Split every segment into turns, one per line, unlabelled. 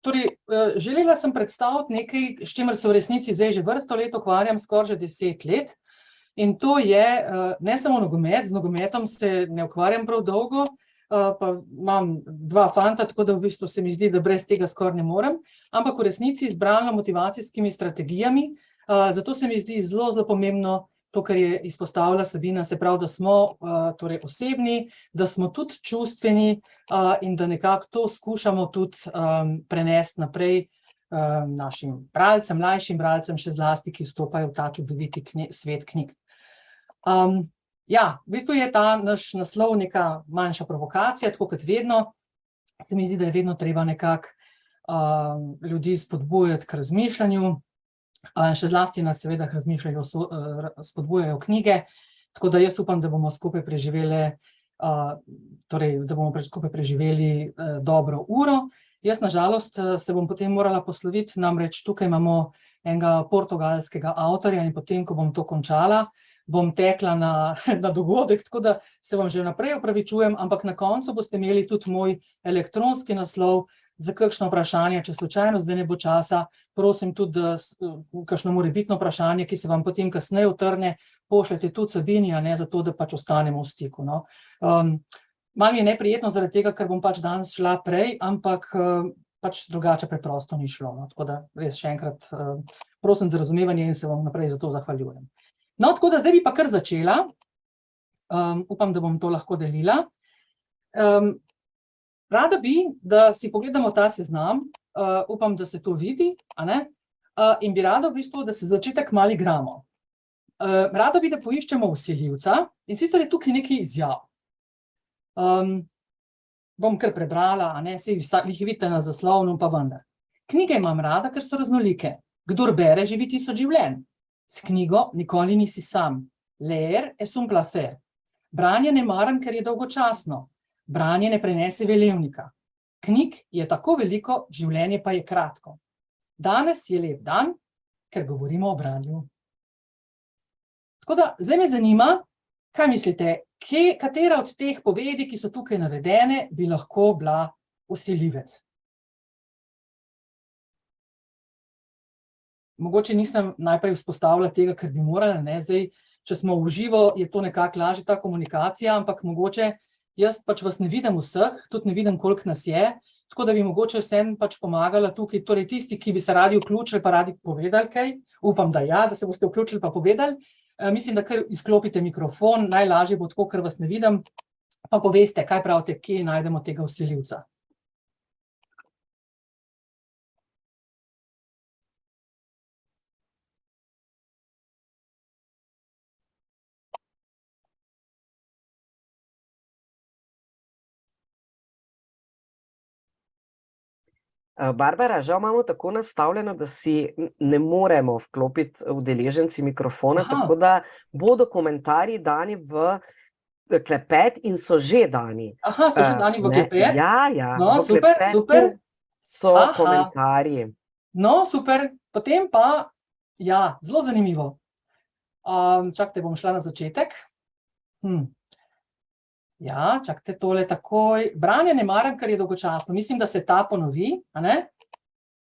Torej, želela sem predstaviti nekaj, s čimer se v resnici zdaj že vrsto let ukvarjam, skoraj že 10 let. In to je ne samo nogomet, z nogometom se ne ukvarjam prav dolgo, pa imam dva fanta, tako da v bistvu se mi zdi, da brez tega skoraj ne morem, ampak v resnici z bralno-motivacijskimi strategijami, zato se mi zdi zelo, zelo pomembno to, kar je izpostavila Sabina, se pravi, da smo torej osebni, da smo tudi čustveni in da nekako to skušamo tudi prenesti naprej našim bralcem, mlajšim bralcem, še zlasti, ki vstopajo v ta čudoviti svet knjig. Ja, v bistvu je ta naš naslov neka manjša provokacija, tako kot vedno. Se mi zdi, da je vedno treba nekako ljudi spodbujati k razmišljanju, še zlasti nas seveda k razmišljanju spodbujajo knjige, tako da jaz upam, da bomo skupaj preživeli, dobro uro. Jaz na žalost se bom potem morala posloviti, namreč tukaj imamo enega portugalskega avtorja in potem, ko bom to končala, bom tekla na dogodek, tako da se vam že vnaprej opravičujem, ampak na koncu boste imeli tudi moj elektronski naslov za kakšno vprašanje, če slučajno zdaj ne bo časa, prosim tudi, da kakšno morebitno vprašanje, ki se vam potem kasneje utrne, pošljete tudi Sabini, zato da pač ostanemo v stiku, no. Malo mi je neprijetno zaradi tega, ker bom pač danes šla prej, ampak pač drugače preprosto ni šlo, no. Tako da res še enkrat prosim za razumevanje in se vam naprej za to zahvaljujem. No, tako da zdaj bi pa kar začela. Upam, da bom to lahko delila. Rada bi, da si pogledamo ta seznam, upam, da se to vidi, a ne? In bi rada v bistvu, da se začetek malo igramo. Rada bi, da poiščemo vsiljivca, in sicer je tukaj nekaj izjav. Bom kar prebrala, a ne, saj jih vidite na zaslonu, pa vendar. Knjige imam rada, ker so raznolike. Kdor bere, živi 1000 življenj. S knjigo nikoli nisi sam. Leer es un placer. Branje ne maram, ker je dolgočasno. Branje ne prenese velevnika. Knjig je tako veliko, življenje pa je kratko. Danes je lep dan, ker govorimo o branju. Tako da, zdaj me zanima, kaj mislite, katera od teh povedi, ki so tukaj navedene, bi lahko bila vsiljivec? Mogoče nisem najprej vzpostavila tega, ker bi morala, ne, zdaj, če smo v živo, je to nekako lažje ta komunikacija, ampak mogoče jaz pač vas ne vidim vseh, tudi ne vidim, koliko nas je, tako da bi mogoče vsem pač pomagala tukaj, torej tisti, ki bi se radi vključili, pa radi povedali kaj, upam, da ja, da se boste vključili pa povedali. Mislim, da kar izklopite mikrofon, najlažje bo tako, ker vas ne vidim, pa poveste, kaj pravite, kje najdemo tega vsiljivca.
Barbara, žal imamo tako nastavljeno, da si ne moremo vklopiti udeleženci mikrofona, tako da bodo komentarji dani v klepet in so že dani.
Aha, so že dani v klepet?
Ja,
no,
v
super, super.
So komentarji.
No, super, potem pa, ja, zelo zanimivo. Čakajte, bom šla na začetek. Ja, čakajte tole takoj. Branje ne maram, ker je dolgočasno. Mislim, da se ta ponovi, a ne?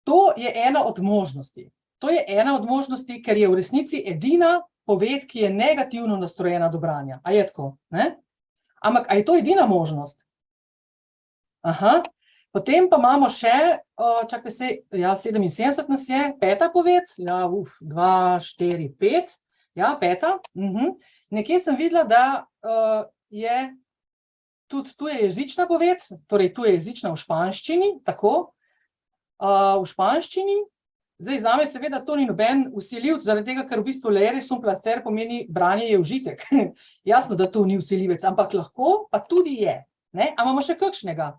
To je ena od možnosti. To je ena od možnosti, ker je v resnici edina poved, ki je negativno nastrojena do branja. A je tako, ne? Ampak, a je to edina možnost? Aha, potem pa imamo še, čakajte se, ja, 77 nas je, peta poved, ja, 2, 4, 5, ja, peta. Nekje sem videla, da je tudi tujejezična poved, torej tujejezična v španščini, tako, v španščini. Zdaj, zame seveda to ni noben vsiljivec, zaradi tega, ker v bistvu leer es un placer pomeni branje je užitek. Jasno, da to ni vsiljivec, ampak lahko, pa tudi je, ne? A imamo še kakšnega?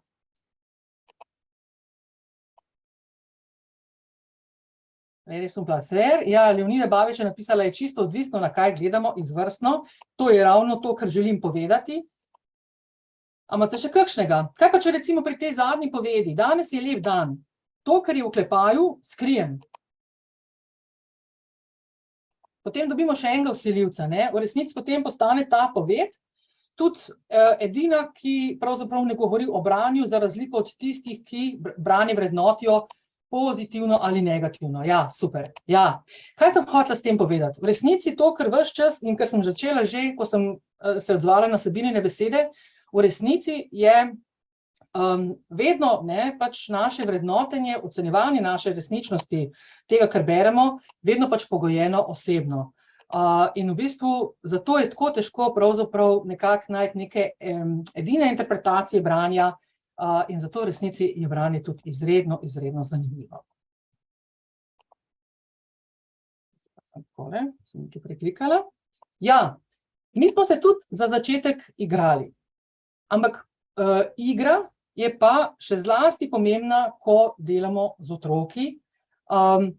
Leer es un placer, ja, Leonida Babič je napisala, je čisto odvisno, na kaj gledamo, izvrstno. To je ravno to, kar želim povedati. A imate še kakšnega? Kaj pa če recimo pri tej zadnji povedi, danes je lep dan, to, kar je v oklepaju, skrijem. Potem dobimo še enega vsiljivca, ne? V resnici potem postane ta poved tudi edina, ki pravzaprav ne govori o branju, za razliko od tistih, ki branje vrednotijo pozitivno ali negativno. Ja, super. Ja. Kaj sem hotela s tem povedati? V resnici to, kar ves čas in kar sem začela že, ko sem se odzvala na Sabinine besede, v resnici je vedno pač naše vrednotenje, ocenjevanje naše resničnosti, tega, kar beremo, vedno pač pogojeno osebno. In v bistvu zato je tako težko pravzaprav nekako najti neke edine interpretacije branja, in zato v resnici je branje tudi izredno, izredno zanimivo. Takole, sem nekaj preklikala. Ja, mi smo se tudi za začetek igrali, ampak igra je pa še zlasti pomembna, ko delamo z otroki,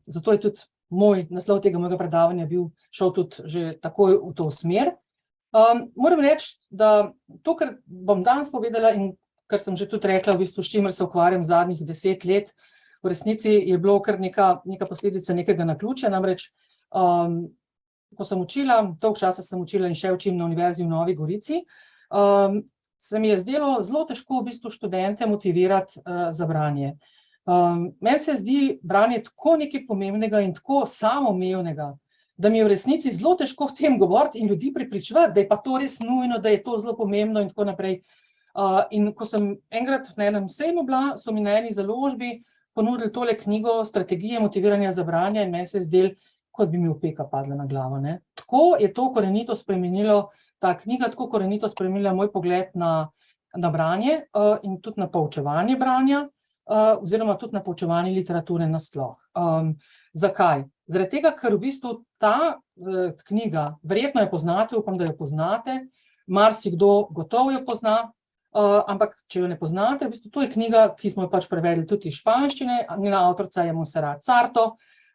zato je tudi moj naslov tega mojega predavanja šel tudi že takoj v to smer. Moram reči, da to, kar bom danes povedala in kar sem že tudi rekla, v bistvu, s čimer se ukvarjam zadnjih 10 let, v resnici je bilo kar neka posledica nekega naključja, namreč, ko sem učila, dolgo časa sem učila in še učim na Univerzi v Novi Gorici, se mi je zdelo zelo težko v bistvu študente motivirati za branje. Meni se zdi branje tako nekaj pomembnega in tako samoumevnega, da mi je v resnici zelo težko v tem govoriti in ljudi prepričevati, da je pa to res nujno, da je to zelo pomembno in tako naprej. In ko sem enkrat na enem sejmu bila, so mi na eni založbi ponudili tole knjigo Strategije motiviranja za branje in meni se je zdelo, kot bi mi opeka padla na glavo, ne. Tako je to korenito spremenilo, ta knjiga tako korenito spremenila moj pogled na branje in tudi na poučevanje branja, oziroma tudi na poučevanje literature nasploh. Zakaj? Zaradi tega, ker v bistvu ta knjiga, verjetno jo poznate, upam, da jo poznate, marsikdo gotovo jo pozna, ampak če jo ne poznate, v bistvu to je knjiga, ki smo jo pač prevedli tudi iz španščine, njena avtorica je Montserrat Sarto,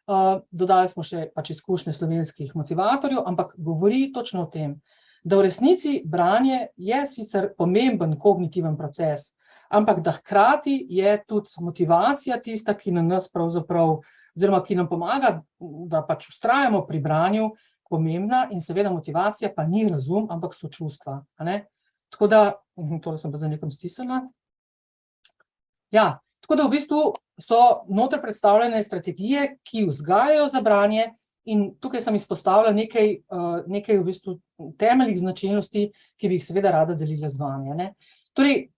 dodali smo še pač izkušnje slovenskih motivatorjev, ampak govori točno o tem, da v resnici branje je sicer pomemben kognitiven proces, ampak da hkrati je tudi motivacija tista, ki na nas pravzaprav, oziroma ki nam pomaga, da pač vztrajamo pri branju, pomembna, in seveda motivacija pa ni razum, ampak so čustva, a ne. Tako da, tole sem pa za nekom stisnila. Ja, tako da v bistvu so noter predstavljene strategije, ki vzgajajo za branje, in tukaj sem izpostavila nekaj v bistvu temeljnih značilnosti, ki bi jih seveda rada delila z vami, ne. Torej,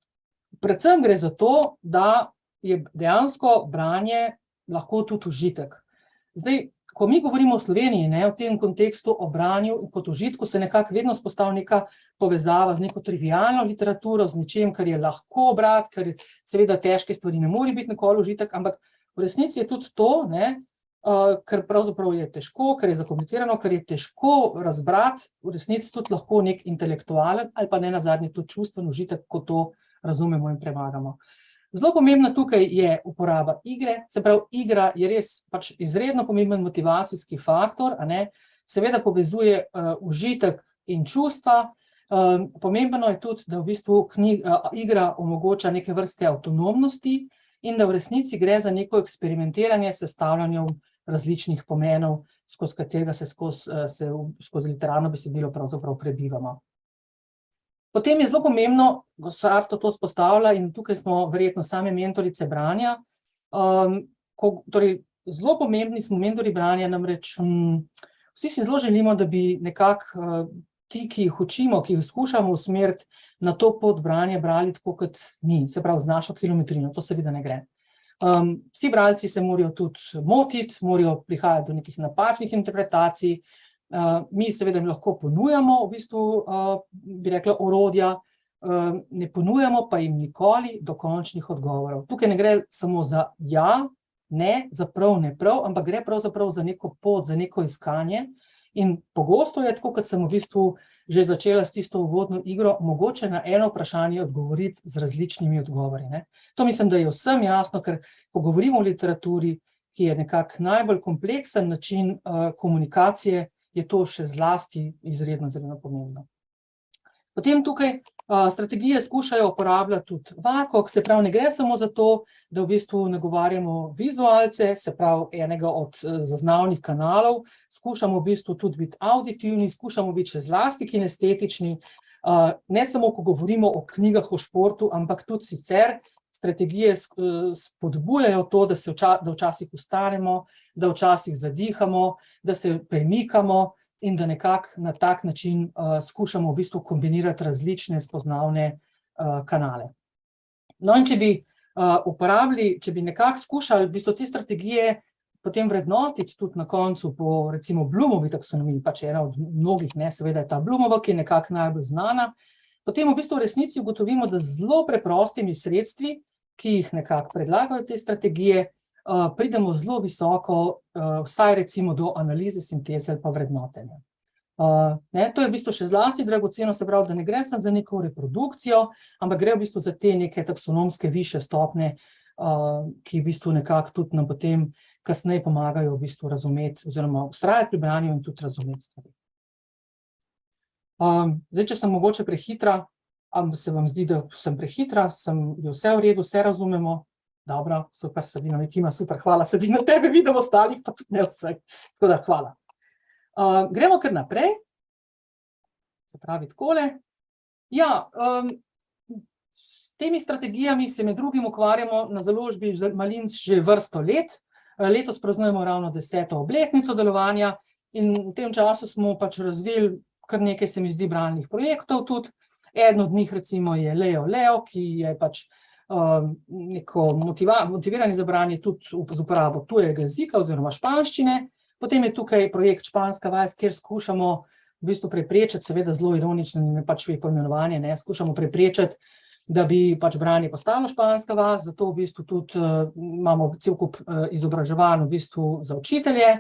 predvsem gre za to, da je dejansko branje lahko tudi užitek. Zdaj, ko mi govorimo o Sloveniji, ne, v tem kontekstu o branju in kot užitku, se nekako vedno vzpostavi neka povezava z neko trivialno literaturo, z nečim, kar je lahko brati, ker seveda težke stvari ne more biti nikoli užitek, ampak v resnici je tudi to, ne, ker pravzaprav je težko, ker je zakomplicirano, ker je težko razbrati, v resnici tudi lahko nek intelektualen ali pa nenazadnje tudi čustven užitek, ko to razumemo in premagamo. Zelo pomembna tukaj je uporaba igre, se pravi, igra je res pač izredno pomemben motivacijski faktor, a ne, seveda povezuje užitek in čustva, pomembno je tudi, da v bistvu igra omogoča neke vrste avtonomnosti in da v resnici gre za neko eksperimentiranje s sestavljanjem različnih pomenov, skozi katerega se skozi literarno besedilo pravzaprav prebivamo. Potem je zelo pomembno, Sarto to izpostavlja, in tukaj smo verjetno same mentorice branja, torej zelo pomembni smo mentorji branja, namreč vsi si zelo želimo, da bi nekako ti, ki jih učimo, ki jih skušamo usmeriti na to pot branja, brali tako kot mi, se pravi z našo kilometrino, to seveda ne gre. Vsi bralci se morajo tudi motiti, morajo prihajati do nekih napačnih interpretacij, mi seveda jim lahko ponujamo v bistvu, bi rekla, orodja, ne ponujamo pa jim nikoli dokončnih odgovorov. Tukaj ne gre samo za ja, ne, za prav, ne prav, ampak gre pravzaprav za neko pot, za neko iskanje, in pogosto je tako, kot sem v bistvu že začela s tisto uvodno igro, mogoče na eno vprašanje odgovoriti z različnimi odgovori, ne. To mislim, da je vsem jasno, ker ko govorimo o literaturi, ki je nekako najbolj kompleksen način komunikacije, je to še zlasti izredno, izredno pomembno. Potem tukaj strategije skušajo uporabljati tudi VAKOK, se pravi, ne gre samo za to, da v bistvu nagovarjamo vizualce, se pravi, enega od zaznavnih kanalov, skušamo v bistvu tudi biti auditivni, skušamo biti še zlasti kinestetični, Ne samo, ko govorimo o knjigah o športu, ampak tudi sicer strategije spodbujajo to, da včasih ustanemo, da včasih zadihamo, da se premikamo in da nekako na tak način skušamo v bistvu kombinirati različne spoznavne kanale. No, in če bi uporabili, če bi nekako skušali v bistvu te strategije potem vrednotiti tudi na koncu po recimo Bloomovi taksonomiji, pač ena od mnogih, ne, seveda je ta Bloomova, ki je nekako najbolj znana, potem v bistvu v resnici ugotovimo, da z zelo preprostimi sredstvi, ki jih nekako predlagajo te strategije, pridemo zelo visoko, vsaj recimo do analize, sinteze ali pa vrednotenja. To je v bistvu še zlasti dragoceno, se pravi, da ne gre samo za neko reprodukcijo, ampak gre v bistvu za te neke taksonomske višje stopnje, ki v bistvu nekako tudi nam potem kasneje pomagajo v bistvu razumeti oziroma vztrajati pri branju in tudi razumeti stvari. Zdaj, če sem mogoče prehitra, se vam zdi, da sem prehitra, je vse v redu, vse razumemo? Dobro, super, Sabina mi kima, super, hvala, Sabina, tebe vidim, ostalih pa tudi ne vseh. Tako da, hvala. Gremo kar naprej. Se pravi takole. Ja, s temi strategijami se med drugim ukvarjamo na založbi Malins že vrsto let. Letos praznujemo ravno 10. obletnico delovanja in v tem času smo pač razvili kar nekaj, se mi zdi, bralnih projektov tudi. Eden od njih recimo je Leo, ki je pač neko motiviranje za branje tudi z uporabo tujega jezika oziroma španščine. Potem je tukaj projekt Španska vas, kjer skušamo v bistvu preprečiti, seveda zelo ironično pač poimenovanje, ne, skušamo preprečiti, da bi pač branje postalo španska vas, zato v bistvu tudi imamo cel kup izobraževanj v bistvu za učitelje.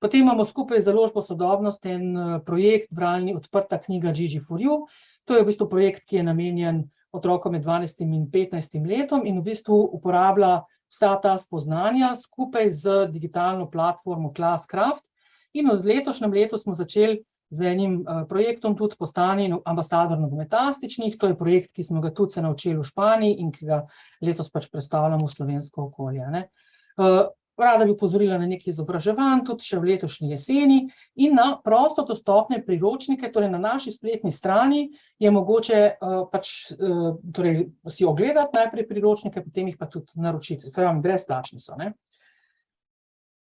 Potem imamo skupaj z založbo Sodobnost en projekt bralni Odprta knjiga Gigi4U. To je v bistvu projekt, ki je namenjen otrokom med 12 in 15 letom in v bistvu uporablja vsa ta spoznanja skupaj z digitalno platformo Classcraft. In z letošnjem letu smo začeli z enim projektom tudi postani ambasador nogometastičnih. To je projekt, ki smo ga tudi se naučili v Španiji in ki ga letos pač predstavljamo v slovensko okolje, ne. Rada bi opozorila na nekaj izobraževanj, tudi še v letošnji jeseni, in na prosto dostopne priročnike, torej na naši spletni strani je mogoče pač torej si ogledati najprej priročnike, potem jih pa tudi naročiti, torej brezplačni so, ne.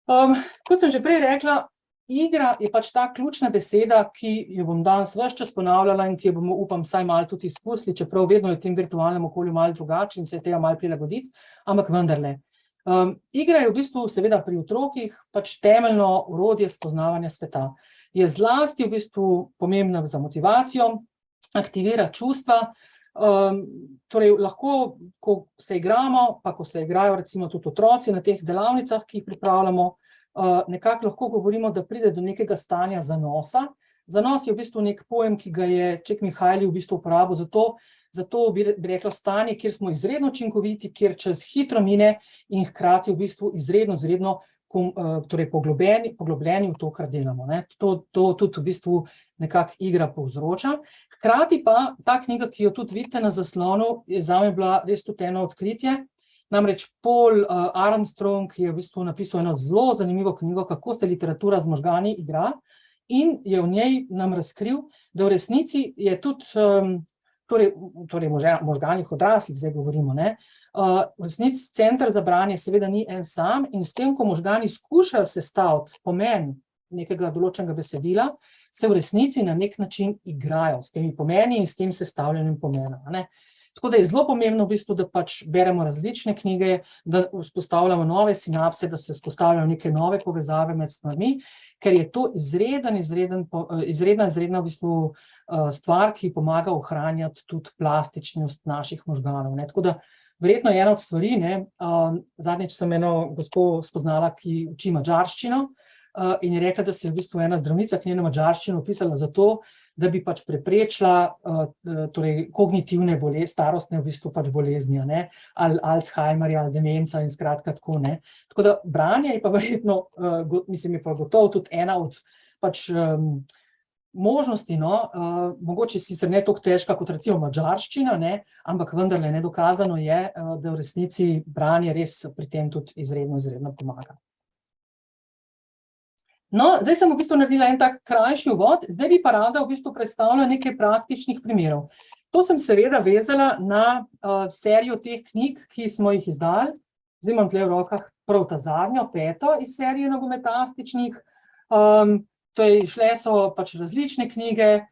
Kot sem že prej rekla, igra je pač ta ključna beseda, ki jo bom danes ves čas ponavljala in ki jo bomo, upam, vsaj malo tudi izkusili, čeprav vedno je v tem virtualnem okolju malo drugače in se je treba malo prilagoditi, ampak vendarle. Igra je v bistvu seveda pri otrokih pač temeljno orodje spoznavanja sveta. Je zlasti v bistvu pomembna za motivacijo, aktivira čustva, torej lahko, ko se igramo, pa ko se igrajo recimo tudi otroci na teh delavnicah, ki jih pripravljamo, nekako lahko govorimo, da pride do nekega stanja zanosa. Zanos je v bistvu nek pojem, ki ga je Csikszentmihalyi v bistvu uporabil zato bi rekla stanje, kjer smo izredno učinkoviti, kjer čas hitro mine in hkrati v bistvu izredno torej poglobljeni v to, kar delamo, ne. To tudi v bistvu nekako igra povzroča. Hkrati pa ta knjiga, ki jo tudi vidite na zaslonu, je zame bila res tudi eno odkritje. Namreč Paul Armstrong je v bistvu napisal eno zelo zanimivo knjigo, kako se literatura z možgani igra, in je v njej nam razkril, da v resnici je tudi torej možganih odraslih, zdaj govorimo, ne, v resnici center za branje seveda ni en sam in s tem, ko možgani skušajo sestaviti pomen nekega določenega besedila, se v resnici na nek način igrajo s temi pomeni in s tem sestavljanjem pomena, ne. Tako da je zelo pomembno v bistvu, da pač beremo različne knjige, da vzpostavljamo nove sinapse, da se vzpostavljajo neke nove povezave med stvarmi, ker je to izredna v bistvu stvar, ki pomaga ohranjati tudi plastičnost naših možganov, ne. Tako da verjetno je ena od stvari, ne, zadnjič sem eno gospo spoznala, ki uči madžarščino, in je rekla, da se je v bistvu ena zdravnica k njeno madžarščino vpisala zato, da bi pač preprečila torej kognitivne starostne v bistvu pač bolezni, ne, ali Alzheimerja, ali demenca in skratka tako, ne. Tako da branje je pa verjetno, mislim, je pa gotovo tudi ena od pač možnosti, no, mogoče sicer ne toliko težka kot recimo madžarščina, ne, ampak vendarle nedokazano je, da v resnici branje res pri tem tudi izredno pomaga. No, zdaj sem v bistvu naredila en tak krajši uvod, zdaj bi pa rada v bistvu predstavila nekaj praktičnih primerov. To sem seveda vezala na serijo teh knjig, ki smo jih izdali. Zdaj imam tle v rokah prav ta zadnjo, 5. iz serije nogometastičnih. Šle so pač različne knjige,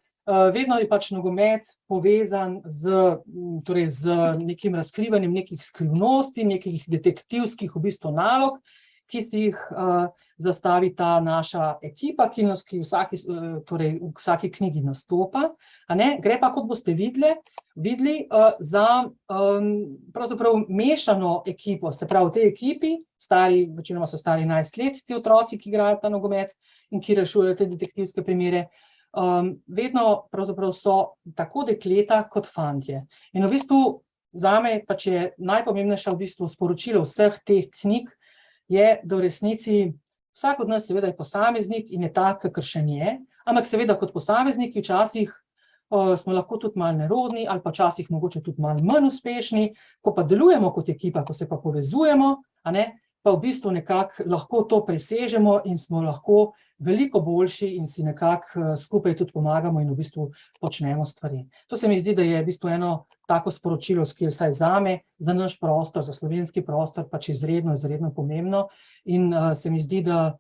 vedno je pač nogomet povezan z nekim razkrivanjem nekih skrivnosti, nekih detektivskih v bistvu nalog, ki si jih zastavi ta naša ekipa, ki v vsaki knjigi nastopa. Gre pa, kot boste videli, za pravzaprav mešano ekipo, se pravi v tej ekipi, večinoma so stari 11 let, ti otroci, ki igrajo ta nogomet in ki rešujejo te detektivske primere, vedno pravzaprav so tako dekleta kot fantje. In v bistvu zame pač je najpomembnejše v bistvu sporočilo vseh teh knjig, je, da v resnici vsak od nas seveda je posameznik in je tak, kakršen je, ampak seveda kot posamezniki včasih smo lahko tudi malo nerodni ali pa včasih mogoče tudi malo manj uspešni, ko pa delujemo kot ekipa, ko se pa povezujemo, pa v bistvu nekako lahko to presežemo in smo lahko veliko boljši in si nekako skupaj tudi pomagamo in v bistvu počnemo stvari. To se mi zdi, da je v bistvu eno tako sporočilo, ki je vsaj zame, za naš prostor, za slovenski prostor, pač izredno pomembno in se mi zdi, da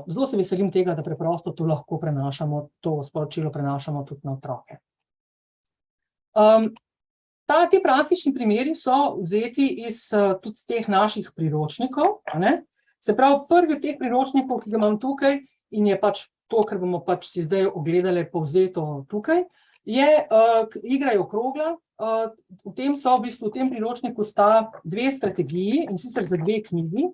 zelo se veselim tega, da preprosto to lahko prenašamo, to sporočilo prenašamo tudi na otroke. Ti praktični primeri so vzeti iz tudi teh naših priročnikov, se pravi, prvi od teh priročnikov, ki ga imam tukaj in je pač to, kar bomo pač si zdaj ogledali povzeto tukaj, je Igra je okrogla. V tem priročniku sta 2 strategiji, in sicer za 2 knjigi,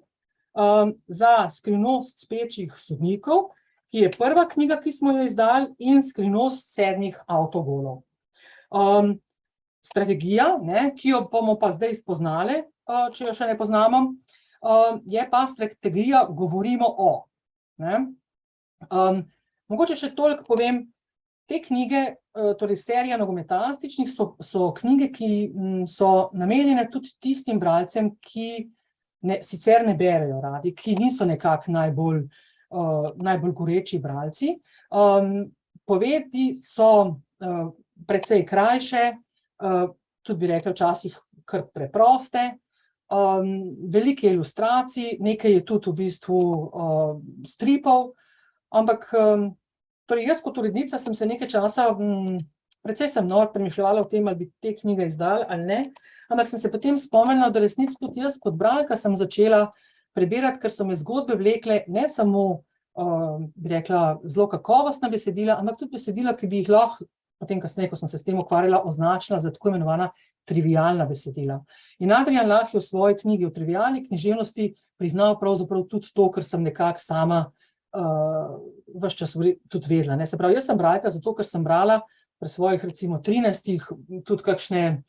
za Skrivnost spečih sodnikov, ki je prva knjiga, ki smo jo izdali, in Skrivnost 7 avtogolov. Strategija, ki jo bomo pa zdaj spoznali, če jo še ne poznamo, je pa strategija Govorimo o. Mogoče še toliko povem, te knjige, torej serija nogometastičnih, so knjige, ki so namenjene tudi tistim bralcem, ki sicer ne berejo radi, ki niso nekako najbolj goreči bralci. Povedi so precej krajše, tudi bi rekla včasih kar preproste, veliko ilustracij, nekaj je tudi v bistvu stripov, ampak jaz kot urednica sem se nekaj časa, precej sem premišljala o tem, ali bi te knjige izdali ali ne, ampak sem se potem spomnila, da resnici tudi jaz kot bralka sem začela prebirati, ker so me zgodbe vlekle ne samo, bi rekla, zelo kakovostna besedila, ampak tudi besedila, ki bi jih lahko, potem kasneje, ko sem se s tem ukvarjala, označila za tako imenovana trivialna besedila. In Adrian Lah je v svoji knjigi o trivialni književnosti priznal pravzaprav tudi to, kar sem nekako sama ves čas tudi vedela. Se pravi, jaz sem bralka zato, ker sem brala pri svojih recimo 13 tudi kakšne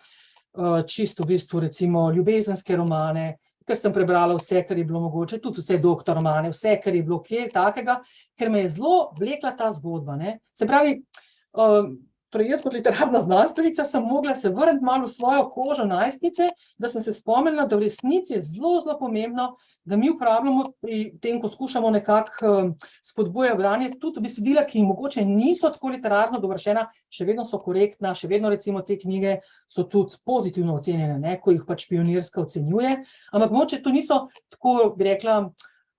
čisto v bistvu recimo ljubezenske romane, ker sem prebrala vse, kar je bilo mogoče, tudi vse doktor romane, vse, kar je bilo kje takega, ker me je zelo vlekla ta zgodba. Se pravi, jaz kot literarna znanstvenica sem mogla se vrniti malo v svojo kožo najstnice, da sem se spomnila, da v resnici je zelo pomembno, da mi uporabljamo pri tem, ko skušamo nekako spodbujati branje, tudi besedila, ki mogoče niso tako literarno dovršena, še vedno so korektna, še vedno recimo te knjige so tudi pozitivno ocenjene, ko jih pač Pionirska ocenjuje, ampak mogoče to niso tako, bi rekla,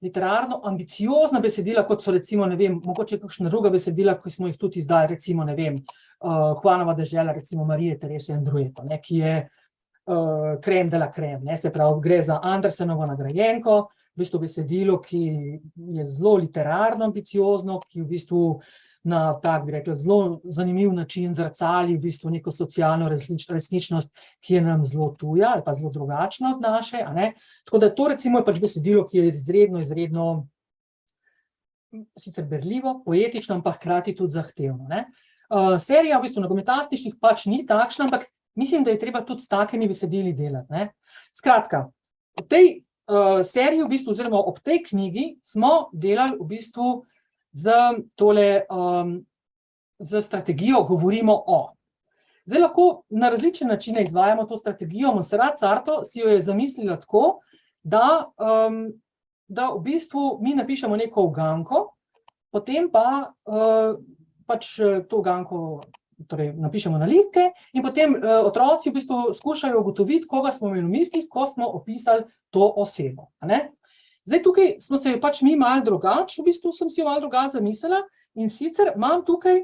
literarno ambiciozna besedila, kot so recimo, ne vem, mogoče kakšna druga besedila, ki smo jih tudi izdali, recimo, ne vem, Juanova dežela, recimo Marije Terese Andrueto, ki je krem de la krem, se pravi, gre za Andersenovo nagrajenko, v bistvu besedilo, ki je zelo literarno ambiciozno, ki v bistvu na tak, bi rekla, zelo zanimiv način zrcali v bistvu neko socialno resničnost, ki je nam zelo tuja ali pa zelo drugačna od naše, Tako da to recimo je pač besedilo, ki je izredno sicer berljivo, poetično, ampak hkrati tudi zahtevno, Serija v bistvu nogometastičnih pač ni takšna, ampak mislim, da je treba tudi s takimi besedili delati, Skratka, v tej seriji v bistvu, oziroma ob tej knjigi smo delali v bistvu z strategijo Govorimo o. Zdaj lahko na različne načine izvajamo to strategijo. Montserrat Sarto si jo je zamislila tako, da v bistvu mi napišemo neko uganko potem pa pač to uganko torej napišemo na listke in potem otroci v bistvu skušajo ugotoviti, koga smo imeli v mislih, ko smo opisali to osebo. A ne? Zdaj tukaj smo se pač mi malo drugače, v bistvu sem si jo malo drugače zamislila in sicer imam tukaj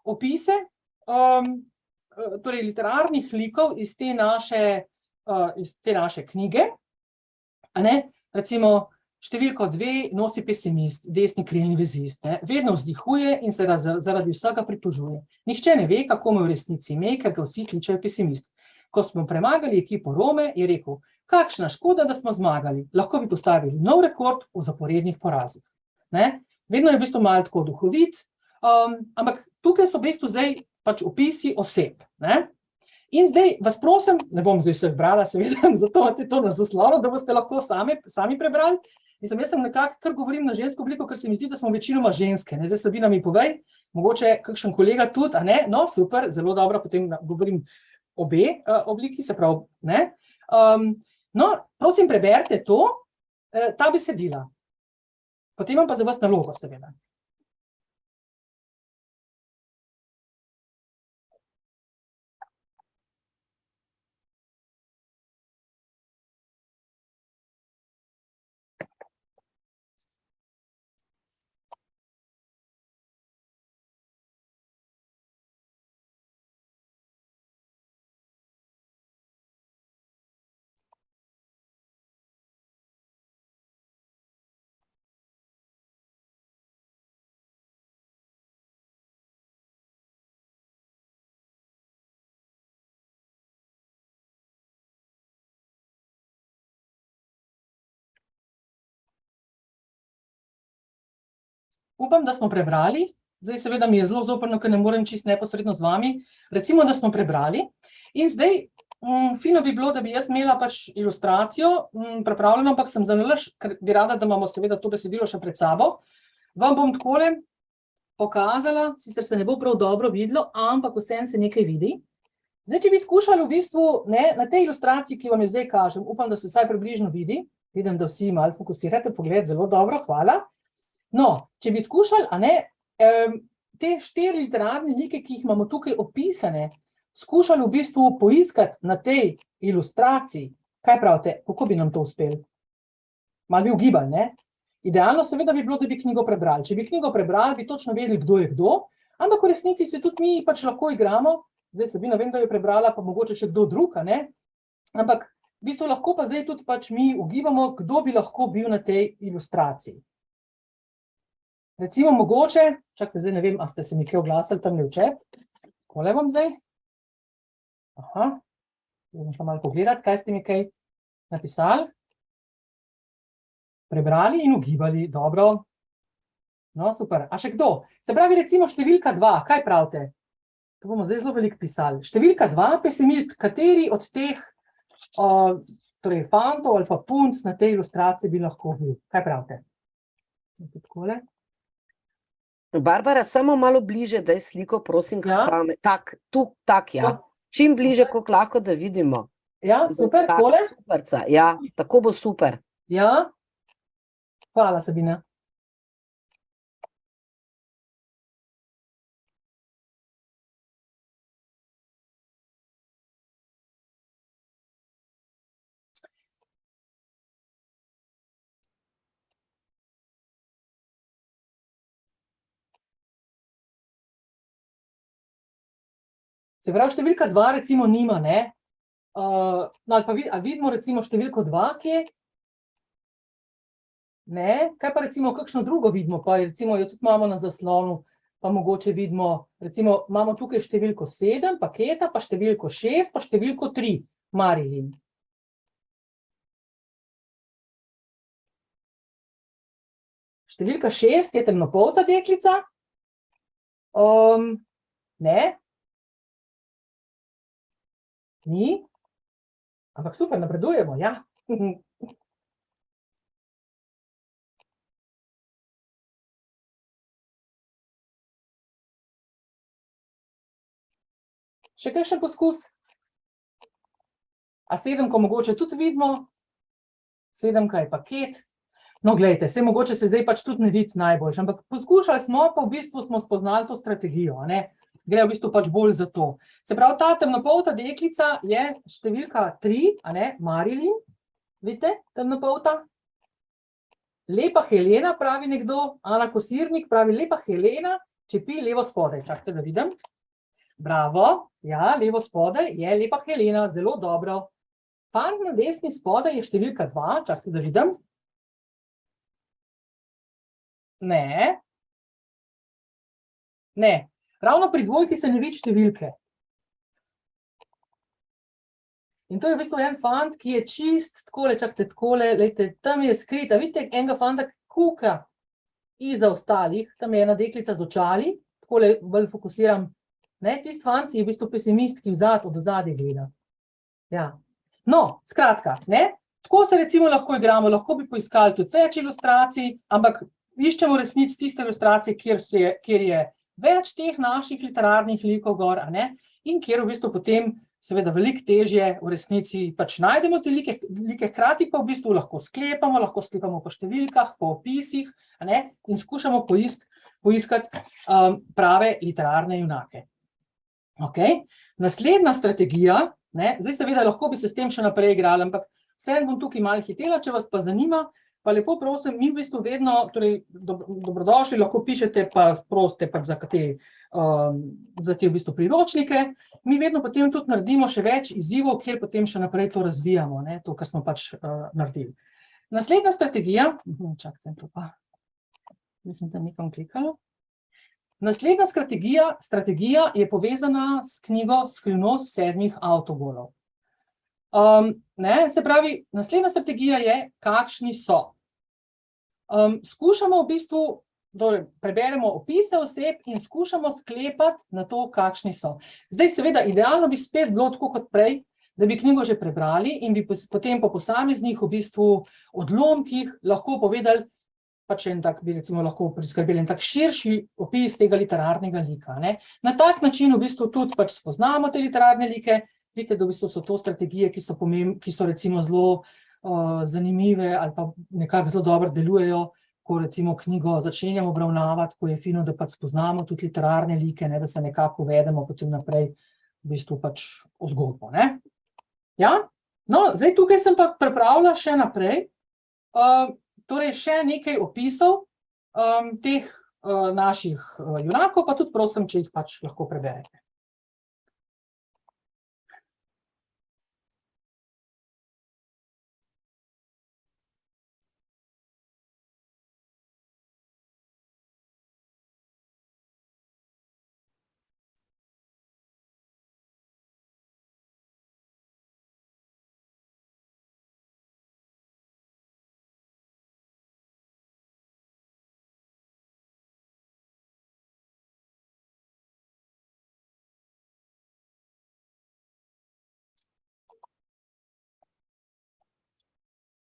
opise torej literarnih likov iz te naše knjige. A ne? Recimo, številko 2 nosi pesimist, desni krilni vezist, ne? Vedno vzdihuje in se zaradi vsega pritožuje. Nihče ne ve, kako mu v resnici ime, ker ga vsi kličejo pesimist. Ko smo premagali ekipo Rome, je rekel, kakšna škoda, da smo zmagali, lahko bi postavili nov rekord v zaporednih porazih. Ne? Vedno je v bistvu malo tako duhovit, ampak tukaj so v bistvu zdaj pač opisi oseb. Ne? In zdaj vas prosim, ne bom zdaj vseh brala, seveda, zato imate to na zaslonu, da boste lahko sami prebrali. Jaz sem nekako, kar govorim na žensko obliko, ker se mi zdi, da smo večinoma ženske. Ne? Zdaj Sabina mi povej, mogoče kakšen kolega tudi, a ne? No, super, zelo dobro, potem govorim obe obliki, se pravi, ne? No, prosim, preberite to, ta besedila. Potem imam pa za vas nalogo, seveda. Upam, da smo prebrali. Zdaj seveda mi je zelo zoprno, ker ne morem čisto neposredno z vami. Recimo, da smo prebrali. In zdaj, fino bi bilo, da bi jaz imela pač ilustracijo pripravljeno, ampak sem zanalaš, ker bi rada, da imamo seveda to besedilo še pred sabo. Vam bom takole pokazala, sicer se ne bo prav dobro videlo, ampak vseeno se nekaj vidi. Zdaj, če bi skušali v bistvu, ne, na tej ilustraciji, ki vam jo zdaj kažem, upam, da se vsaj približno vidi, vidim, da vsi malo fokusirate, pogled, zelo dobro, hvala. No, če bi skušali, a ne, te 4 literarne like, ki jih imamo tukaj opisane, skušali v bistvu poiskati na tej ilustraciji, kaj pravite, kako bi nam to uspelo? Malo bi ugibali, ne? Idealno seveda bi bilo, da bi knjigo prebrali. Če bi knjigo prebrali, bi točno vedeli, kdo je kdo, ampak v resnici se tudi mi pač lahko igramo, zdaj Sabina vem, da je prebrala, pa mogoče še kdo drug, a ne? Ampak v bistvu lahko pa zdaj tudi pač mi ugibamo, kdo bi lahko bil na tej ilustraciji. Recimo mogoče, čakajte, zdaj ne vem, a ste se mi kaj oglasili tam v chat. Takole bom zdaj. Aha, zdaj bom šla malo pogledati, kaj ste mi kaj napisali. Prebrali in ugibali, dobro. No, super. A še kdo? Se pravi, recimo številka 2, kaj pravite? To bomo zdaj zelo veliko pisali. Številka 2, pesimist, kateri od teh torej fantov ali pa punc na tej ilustraciji bi lahko bil? Kaj pravite? Takole.
Barbara, samo malo bliže, daj sliko, prosim, tak, ja. Čim bliže, koliko lahko, da vidimo.
Ja, super, takole?
Superca, ja, tako bo super.
Ja, hvala, Sabina. Se pravi, številka 2 recimo nima, ne? No, ali pa vidimo recimo številko 2, kje? Ne? Kaj pa recimo kakšno drugo vidimo? Pa recimo jo tudi imamo na zaslonu, pa mogoče vidimo, recimo imamo tukaj številko 7, paketa, pa številko 6, pa številko 3, Marilyn. Številka 6 je temnopolta deklica. Ne? Ni? Ampak super, napredujemo, ja. Še kakšen poskus? A 7, ko mogoče tudi vidimo. 7 je paket. No, glejte, se mogoče se zdaj pač tudi ne vidi najboljš, ampak poskušali smo, pa v bistvu smo spoznali to strategijo, a ne? Gre v bistvu pač bolj za to. Se pravi, ta temnopolta deklica je številka 3, a ne, Marilyn, vidite, temnopolta. Lepa Helena, pravi nekdo, Ana Kosirnik pravi, lepa Helena, čepi levo spodaj, čakajte, da vidim. Bravo, ja, levo spodaj je lepa Helena, zelo dobro. Fant na desni spodaj je številka 2, čakajte, da vidim. Ne. Ne. Ravno pri dvojki se ne vidi številke. In to je v bistvu en fant, ki je čist, takole, čakajte, takole, lejte, tam je skrita, vidite enega fanta, ki kuka iza ostalih, tam je ena deklica z očali, takole bolj fokusiram, ne, tisti fant je v bistvu pesimist, ki vzad od ozadja gleda. Ja. No, skratka, ne, tako se recimo lahko igramo, lahko bi poiskali tudi več ilustracij, ampak iščemo v resnici tiste ilustracije, kjer je več teh naših literarnih likov gor, a ne, in kjer v bistvu potem seveda veliko težje v resnici pač najdemo te like, hkrati pa v bistvu lahko sklepamo po številkah, po opisih, a ne, in skušamo poiskati prave literarne junake. Okay. Naslednja strategija, ne, zdaj seveda lahko bi se s tem še naprej igrali, ampak vseeno bom tukaj malo hitela, če vas pa zanima, pa lepo prosim, mi v bistvu vedno, torej dobrodošli, lahko pišete pa sprosite pač za te v bistvu priročnike, mi vedno potem tudi naredimo še več izzivov, kjer potem še naprej to razvijamo, ne, to, kar smo pač naredili. Naslednja strategija, čakajte, to pa, mislim, da nekam klikalo. Naslednja strategija je povezana s knjigo Skrivnost 7 avtogolov. Ne, se pravi, naslednja strategija je, kakšni so. Skušamo v bistvu, preberemo opise oseb in skušamo sklepati na to, kakšni so. Zdaj seveda, idealno bi spet bilo tako kot prej, da bi knjigo že prebrali in bi potem po posameznih v bistvu odlomkih lahko povedali, pač en tak, bi recimo lahko priskrbeli en tak širši opis tega literarnega lika, ne. Na tak način v bistvu tudi pač spoznamo te literarne like. Vidite, da v bistvu so to strategije, ki so recimo zelo zanimive ali pa nekako zelo dobro delujejo, ko recimo knjigo začenjamo obravnavati, ko je fino, da pač spoznamo tudi literarne like, ne, da se nekako uvedemo potem naprej v bistvu pač v zgodbo, ne. Ja, no, zdaj tukaj sem pa pripravila še naprej, torej še nekaj opisov teh naših junakov, pa tudi prosim, če jih pač lahko preberete.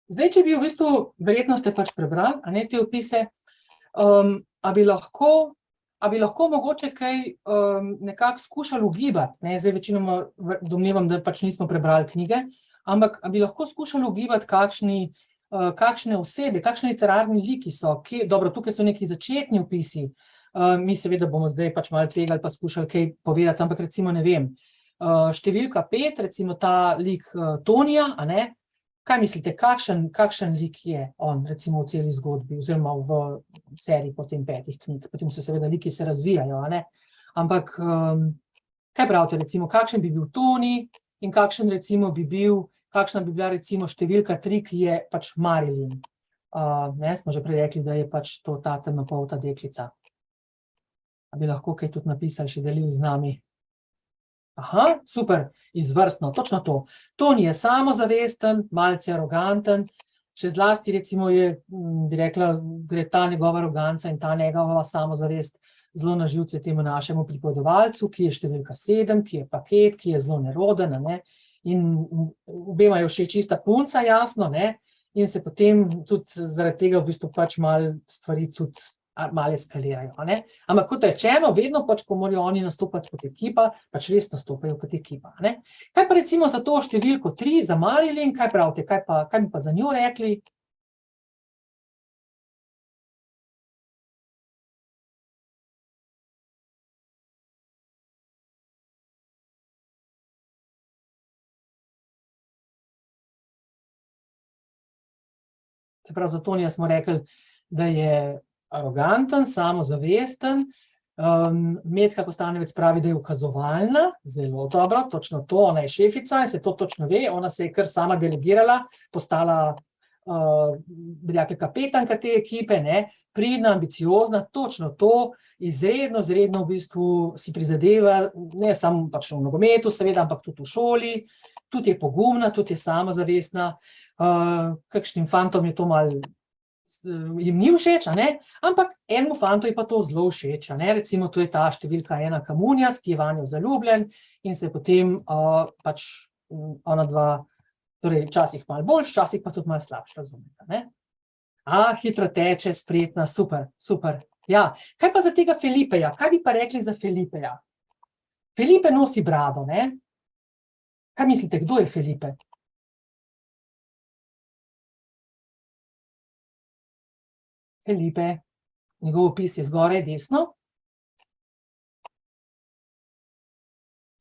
Zdaj, če bi v bistvu, verjetno ste pač prebrali, a ne, te opise, a bi lahko mogoče kaj nekako skušali ugibati, ne, zdaj večinoma domnevam, da pač nismo prebrali knjige, ampak a bi lahko skušali ugibati, kakšne osebe, kakšni literarni liki so, dobro, tukaj so neki začetni opisi, mi seveda bomo zdaj pač malo tvegali pa skušali kaj povedati, ampak recimo ne vem, številka 5, recimo ta lik Tonija, a ne, kaj mislite, kakšen lik je on, recimo v celi zgodbi, oziroma v seriji potem 5 knjig, potem se seveda liki se razvijajo, a ne, ampak kaj pravite, recimo, kakšen bi bil Toni in kakšna bi bila recimo številka 3, ki je pač Marilyn, ne, smo že prej rekli, da je pač to ta temnopolta deklica. A bi lahko kaj tudi napisali, še delili z nami? Aha, super, izvrstno, točno to. Toni je samozavesten, malce aroganten, še zlasti recimo je, bi rekla, gre ta njegova aroganca in ta njegova samozavest zelo na živce temu našemu pripovedovalcu, ki je številka 7, ki je paket, ki je zelo neroden, ne, in obema je všeč čista punca, jasno, ne, in se potem tudi zaradi tega v bistvu pač malo stvari tudi malo eskalirajo, ne. Ampak kot rečeno, vedno pač, ko morajo oni nastopati kot ekipa, pač res nastopajo kot ekipa, ne. Kaj pa recimo za to številko 3, za Marilyn, kaj pravite, kaj bi pa za njo rekli? Se pravi, za Tonija smo rekli, da je aroganten, samozavesten. Metka Kostanjevec pravi, da je ukazovalna, zelo dobro, točno to, ona je šefica in se to točno ve, ona se je kar sama delegirala, postala bi rekli kapetanka te ekipe, ne, pridna, ambiciozna, točno to, izredno v bistvu si prizadeva, ne samo pač v nogometu, seveda, ampak tudi v šoli, tudi je pogumna, tudi je samozavestna, kakšnim fantom je to malo jim ni všeč, a ne, ampak enemu fantu je pa to zelo všeč, a ne, recimo to je ta številka 1 Kamunjas, ki je vanjo zaljubljen in se potem pač ona dva, torej včasih malo boljš, včasih pa tudi malo slabš, razumete, ne. Hitro teče, spretna, super, super. Ja, kaj pa za tega Felipeja? Kaj bi pa rekli za Felipeja? Felipe nosi brado, ne? Kaj mislite, kdo je Felipe? Felipe, njegov opis je zgoraj desno.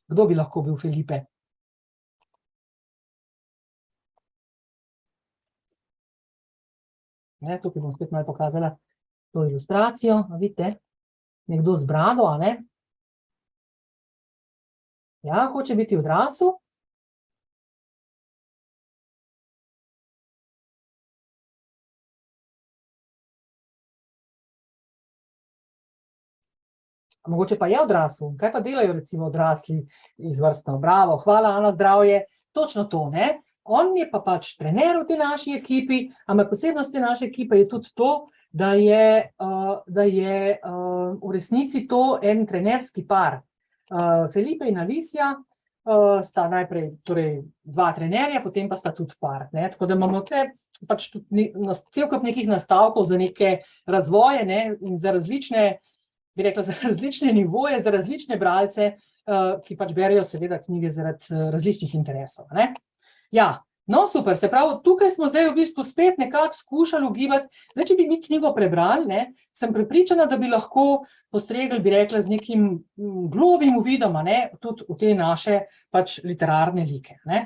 Kdo bi lahko bil Felipe? Ne, tukaj bom spet malo pokazala to ilustracijo, vidite, nekdo z brado, a ne? Ja, hoče biti odrasel. Mogoče pa je odrasel. Kaj pa delajo recimo odrasli izvrstno? Bravo, hvala, Ana, zdravje. Točno to, ne? On je pa pač trener v tej naši ekipi, ampak posebnost te naše ekipe je tudi to, da je v resnici to en trenerski par. Felipe in Alicia sta najprej torej dva trenerja, potem pa sta tudi par, ne? Tako da imamo tle pač tudi cel kup nekih nastavkov za neke razvoje, ne? In za različne, bi rekla, za različne nivoje, za različne bralce, ki pač berejo seveda knjige zaradi različnih interesov, ne? Ja, no super, se pravi, tukaj smo zdaj v bistvu spet nekako skušali ugibati, zdaj, če bi mi knjigo prebrali, ne, sem prepričana, da bi lahko postregli, bi rekla, z nekim globim uvidom, ne, tudi v te naše pač literarne like, ne.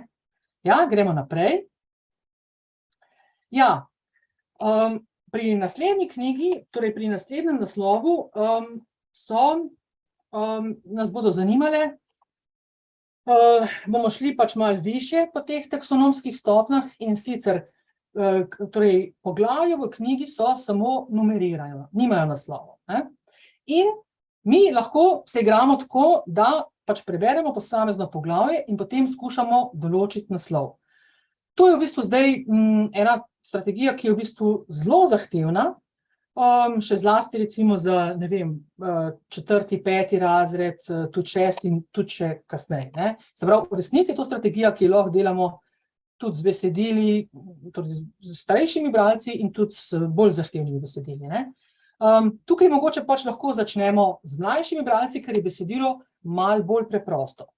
Ja, gremo naprej. Ja, pri naslednji knjigi, torej pri naslednjem naslovu, nas bodo zanimale, bomo šli pač malo višje po teh taksonomskih stopnjah in sicer, torej poglavja v knjigi so samo numerirajo, nimajo naslovov, ne. In mi lahko se igramo tako, da pač preberemo posamezno poglavje in potem skušamo določiti naslov. To je v bistvu zdaj ena strategija, ki je v bistvu zelo zahtevna, še zlasti recimo za, ne vem, 4., 5. razred, tudi 6. in tudi še kasneje, ne. Se pravi, v resnici je to strategija, ki jo lahko delamo tudi z besedili, torej z starejšimi bralci in tudi z bolj zahtevnimi besedili, ne. Tukaj mogoče pač lahko začnemo z mlajšimi bralci, ker je besedilo malo bolj preprosto.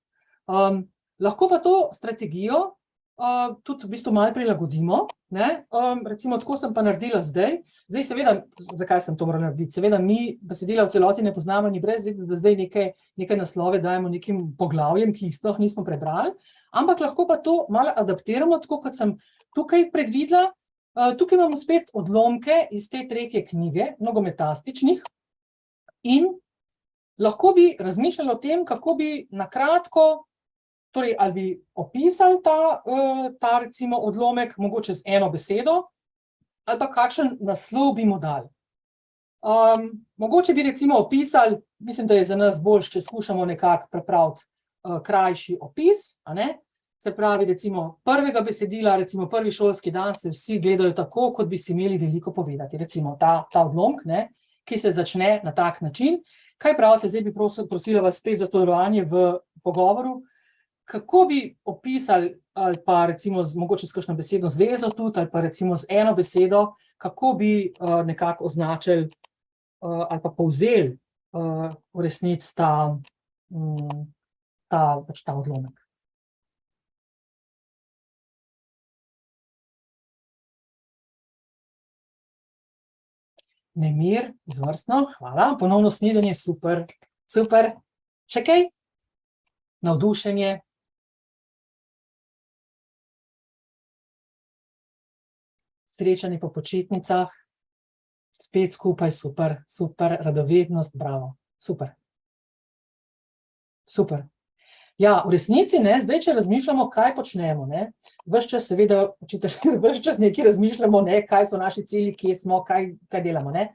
Lahko pa to strategijo tudi v bistvu malo prilagodimo, ne, recimo tako sem pa naredila zdaj, seveda, zakaj sem to morala narediti, seveda mi besedila v celoti ne poznamo, ni brez veze, da zdaj neke naslove dajemo nekim poglavjem, ki jih sploh nismo prebrali, ampak lahko pa to malo adaptiramo, tako kot sem tukaj predvidela. Tukaj imamo spet odlomke iz te 3. knjige, Nogometastičnih, in lahko bi razmišljali o tem, kako bi na kratko, torej ali bi opisali ta recimo odlomek mogoče z eno besedo, ali pa kakšen naslov bi mu dali. Mogoče bi recimo opisali, mislim, da je za nas boljše, če skušamo nekako pripraviti krajši opis, a ne, se pravi recimo prvega besedila, recimo prvi šolski dan se vsi gledajo tako, kot bi si imeli veliko povedati, recimo ta odlomek, ne, ki se začne na tak način. Kaj pravite, zdaj bi prosila vas spet za sodelovanje v pogovoru, kako bi opisali, ali pa recimo mogoče s kakšno besedno zvezo tudi, ali pa recimo z eno besedo, kako bi nekako označili ali pa povzeli v resnici ta odlomek. Nemir, izvrstno, hvala, ponovno snidenje, super, super. Še kaj? srečanje po počitnicah, spet skupaj, super, super, radovednost, bravo, super. Super. Ja, v resnici, ne, zdaj, če razmišljamo, kaj počnemo, ne, ves čas seveda, ves čas nekaj razmišljamo, ne, kaj so naši cilji, kje smo, kaj delamo, ne.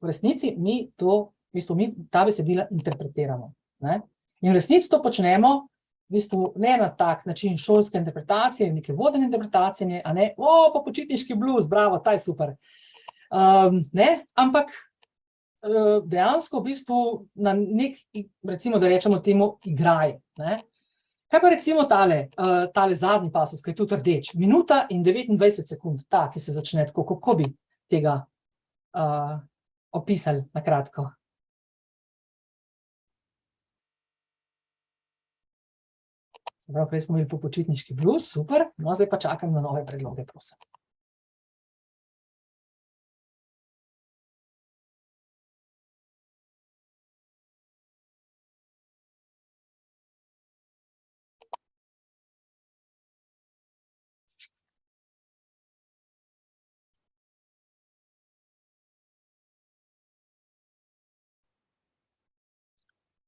V resnici mi ta besedila interpretiramo, ne. In v resnici to počnemo, v bistvu ne na tak način šolske interpretacije, neke vodene interpretacije, a ne, pa počitniški blues, bravo, ta je super. Ne, ampak dejansko v bistvu na nek, recimo, da rečemo temu, igraj, ne. Kaj pa recimo tale zadnji pasus, ki je tudi rdeč, minuta in 29 sekund, ta, ki se začne tako, kako bi tega opisali na kratko? Prav, prej smo imeli po počitniški blues, super, no, zdaj pa čakam na nove predloge, prosim.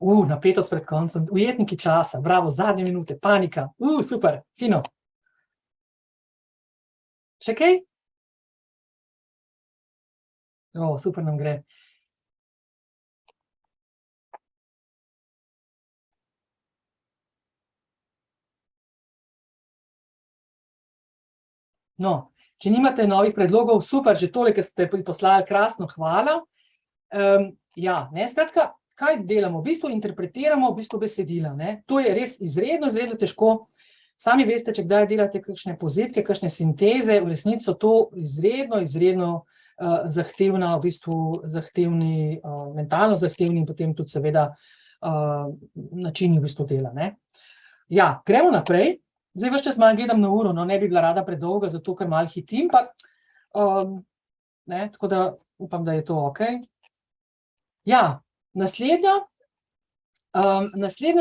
Napetost pred koncem, ujetniki časa, bravo, zadnje minute, panika, super, fino. Še kaj? Super nam gre. No, če nimate novih predlogov, super, že tole, ki ste poslali, krasno, hvala. Ja, ne, skratka, kaj delamo? V bistvu interpretiramo v bistvu besedila, ne. To je res izredno, izredno težko. Sami veste, če kdaj delate kakšne povzetke, kakšne sinteze, v resnici so to izredno, izredno zahtevna, v bistvu zahtevni, mentalno zahtevni in potem tudi seveda načini v bistvu dela, ne. Ja, gremo naprej. Zdaj ves čas malo gledam na uro, no, ne bi bila rada predolga, zato ker malo hitim, pa ne, tako da upam, da je to okej. Ja, naslednja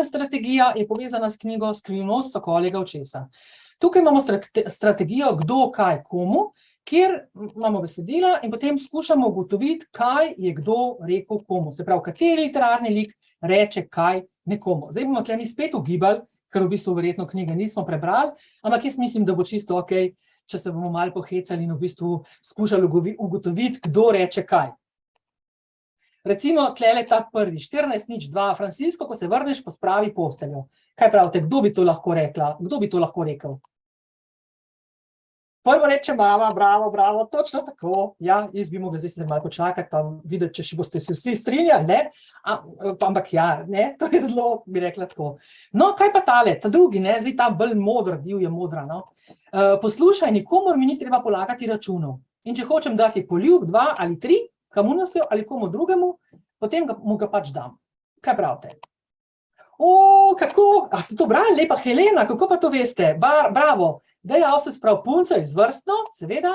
strategija je povezana s knjigo Skrivnost sokolega očesa. Tukaj imamo strategijo kdo, kaj, komu, kjer imamo besedila in potem skušamo ugotoviti, kaj je kdo rekel komu. Se pravi, kateri literarni lik reče kaj nekomu. Zdaj bomo tukaj mi spet ugibali, ker v bistvu verjetno knjige nismo prebrali, ampak jaz mislim, da bo čisto okej, če se bomo malo pohecali in v bistvu skušali ugotoviti, kdo reče kaj. Recimo, tlele ta prvi, 14:02, Francisco, ko se vrneš, pospravi posteljo. Kaj pravite, kdo bi to lahko rekla? Kdo bi to lahko rekel? Prvo reče mama, bravo, bravo, točno tako. Ja, jaz bi mogla zdaj se malo počakati, pa videti, če boste se vsi strinjali, ne? Ampak ja, ne, to je zelo, bi rekla tako. No, kaj pa tale, ta drugi, ne, zdaj ta bolj modra, divja modra, no. Poslušaj, nikomur mi ni treba polagati računov. In če hočem dati poljub 2 ali 3, komunostjo ali komu drugemu, potem mu ga pač dam. Kaj pravite? Kako? A ste to brali, lepa Helena, kako pa to veste? Bravo. Deja se sprav punco izvrstno, seveda,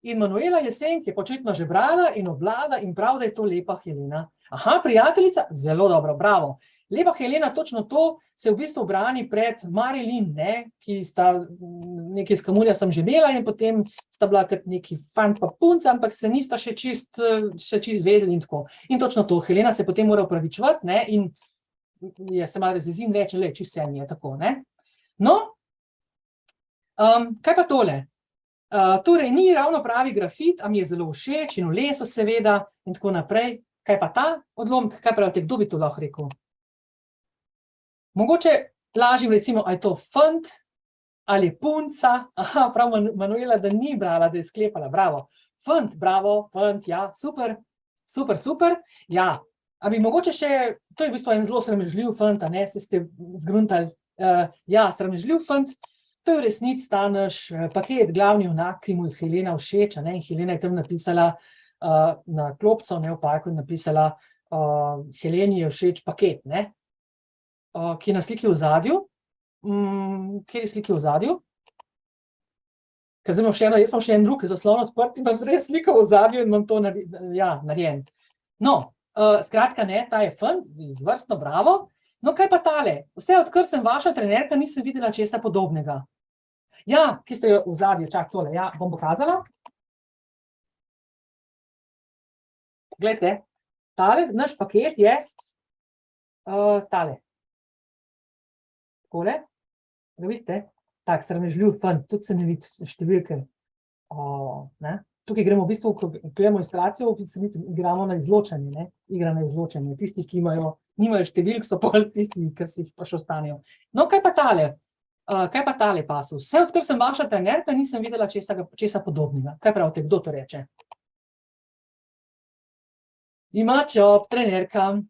in Manuela Jesen, ki je početno že brala in obvlada in prav, da je to lepa Helena. Aha, prijateljica, zelo dobro, bravo. Lepa Helena, točno to se v bistvu brani pred Marilyn, ne, ki sta nekaj s Kamulja sem že imela in potem sta bila kot neki fant pa punca, ampak se nista še čist vedeli in tako. In točno to, Helena se potem mora opravičevati, ne, in se malo razjezi in reče, čist vse mi je tako, ne. No, kaj pa tole? Torej, ni ravno pravi grafit, a mi je zelo všeč in v lesu seveda in tako naprej. Kaj pa ta odlomek, kaj pravite, kdo bi to lahko rekel? Mogoče lažim recimo, a je to fant ali punca? Aha, prav Manuela, da ni brala, da je sklepala, bravo. Fant, bravo, fant, ja, super, super, super. Ja, a bi mogoče še, to je v bistvu en zelo sramežljiv fant, a ne, se ste zgruntali. Ja, sramežljiv fant. To je v resnici ta naš paket, glavni junak, ki mu je Helena všeč, in Helena je tam napisala na klopco, v parku je napisala Heleni je všeč paket, ne, ki je na sliki v ozadju. Kjer je sliki v ozadju? Ker zdaj jaz imam še en drug zaslon odprt in imam res sliko v ozadju in imam to narejen. No, skratka, ne, ta je fant, izvrstno, bravo. No, kaj pa tale? Vse, odkar sem vaša trenerka, nisem videla česa podobnega. Ja, ki ste jo v ozadju, čak tole, ja, bom pokazala. Glejte, tale naš paket je tale. Takole, ga vidite? Tak, sramežljiv fant, tudi se ne vidi številke. Ne? Tukaj gremo v bistvu, ko gledamo ilustracijo, v bistvu igramo na izločanje, ne? Igra na izločanje. Tisti, ki nimajo številk, so pol tisti, ki si jih pa še ostanejo. No, kaj pa tale pasus? Vse, odkar sem vaša trenerka, nisem videla česa podobnega. Kaj pravite, kdo to reče? Ima čop, trenerka.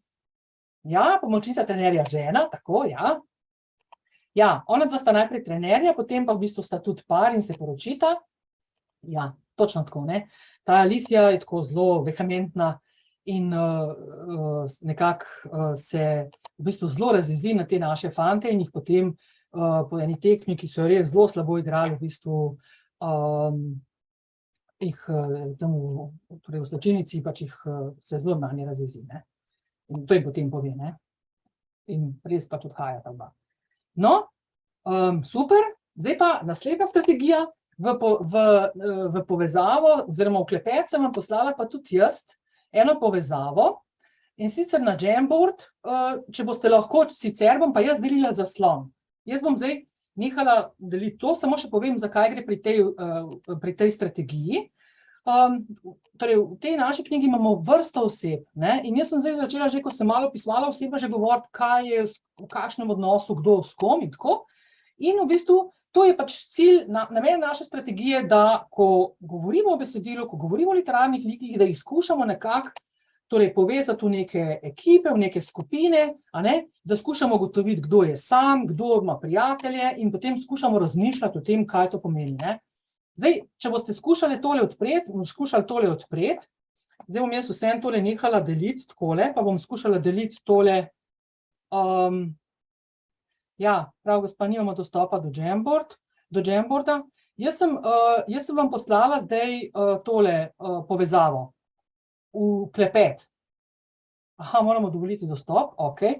Ja, pomočnica trenerja žena, tako, ja. Ja, ona dva sta najprej trenerja, potem pa v bistvu sta tudi par in se poročita. Ja, točno tako, ne. Ta Alicia je tako zelo vehementna in nekako se v bistvu zelo razjezi na te naše fante in jih potem po eni tekmi, ki so res zelo slabo igrali, v bistvu torej v slačilnici pač jih se zelo nanje razjezi, ne. In to jim potem pove, ne. In res pač odhaja ta dva. No, super, zdaj pa naslednja strategija v povezavo, oziroma v klepet sem vam poslala pa tudi jaz eno povezavo, in sicer na Jamboard, če boste lahko, sicer bom pa jaz delila zaslon. Jaz bom zdaj nehala deliti to, samo še povem, zakaj gre pri tej strategiji. Torej, v tej naši knjigi imamo vrsto oseb, ne, in jaz sem zdaj začela že, ko sem malo pisala oseba, že govoriti, kaj je, v kakšnem odnosu, kdo s kom in tako. In v bistvu, to je pač cilj, namen naše strategije, da ko govorimo o besedilu, ko govorimo o literarnih likih, da jih skušamo nekako torej povezati v neke ekipe, v neke skupine, a ne, da skušamo ugotoviti, kdo je sam, kdo ima prijatelje in potem skušamo razmišljati o tem, kaj to pomeni, ne. Zdaj, če boste skušali tole odpreti, zdaj bom jaz vsem tole nehala deliti takole, pa bom skušala deliti tole, ja, prav, gospa, nimamo dostopa do Jamboarda. Jaz sem vam poslala zdaj tole povezavo v klepet. Aha, moramo dovoliti dostop, okej.